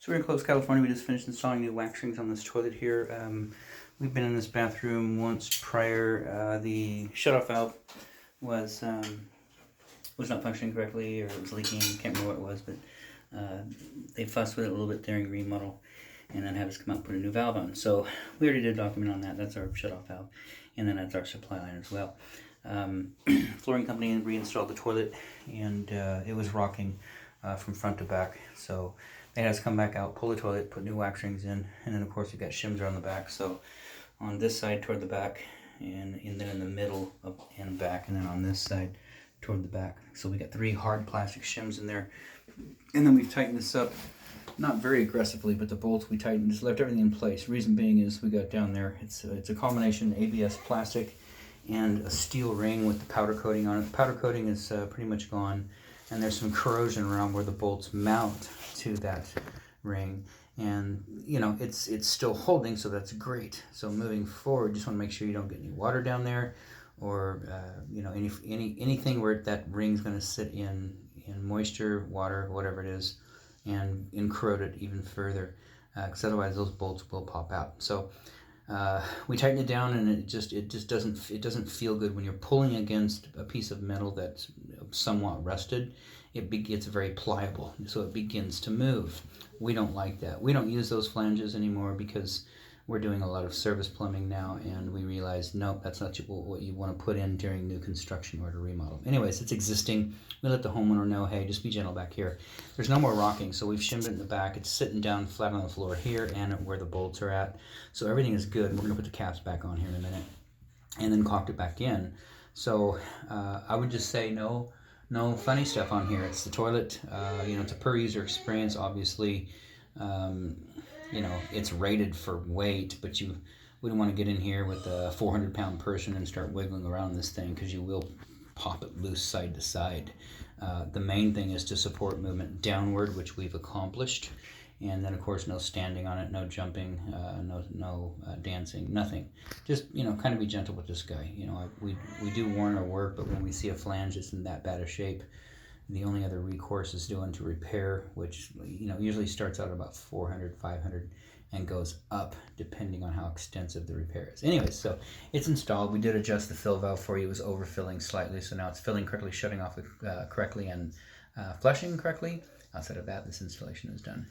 So we're in Clovis, California. We just finished installing new wax rings on this toilet here. We've been in this bathroom once prior. The shutoff valve was not functioning correctly, or it was leaking. Can't remember what it was, but they fussed with it a little bit during remodel, and then had us come out and put a new valve on. So we already did a document on that. That's our shutoff valve, and then that's our supply line as well. Flooring company reinstalled the toilet, and it was rocking from front to back. So they had us come back out, pull the toilet, put new wax rings in, and then of course we've got shims around the back. So on this side toward the back, and then in the middle and back, and then on this side toward the back. So we got 3 hard plastic shims in there, and then we've tightened this up, not very aggressively, but the bolts we tightened, just left everything in place. Reason being is we got down there, it's a combination ABS plastic and a steel ring with the powder coating on it. The powder coating is pretty much gone, and there's some corrosion around where the bolts mount to that ring, and you know it's still holding, so that's great. So moving forward, just want to make sure you don't get any water down there, or you know, anything where that ring's going to sit in moisture, water, whatever it is, and corrode it even further, because otherwise those bolts will pop out. So we tighten it down, and it just doesn't feel good when you're pulling against a piece of metal that's somewhat rusted. It gets very pliable, so it begins to move. We don't like that. We don't use those flanges anymore because we're doing a lot of service plumbing now, and we realized, nope, that's not what you want to put in during new construction or to remodel. Anyways, it's existing. We let the homeowner know, hey, just be gentle back here. There's no more rocking, so we've shimmed it in the back. It's sitting down flat on the floor here and where the bolts are at. So everything is good. We're going to put the caps back on here in a minute, and then caulked it back in. So I would just say no funny stuff on here. It's the toilet. You know, it's a per user experience, obviously. You know, it's rated for weight, but we don't want to get in here with a 400-pound person and start wiggling around this thing, because you will pop it loose side to side. The main thing is to support movement downward, which we've accomplished. And then, of course, no standing on it, no jumping, no dancing, nothing. Just, you know, kind of be gentle with this guy. You know, we do warn our work, but when we see a flange that's in that bad a shape, the only other recourse is doing to repair, which, you know, usually starts out about 400, 500, and goes up depending on how extensive the repair is. Anyways, so it's installed. We did adjust the fill valve for you. It was overfilling slightly, so now it's filling correctly, shutting off correctly, and flushing correctly. Outside of that, this installation is done.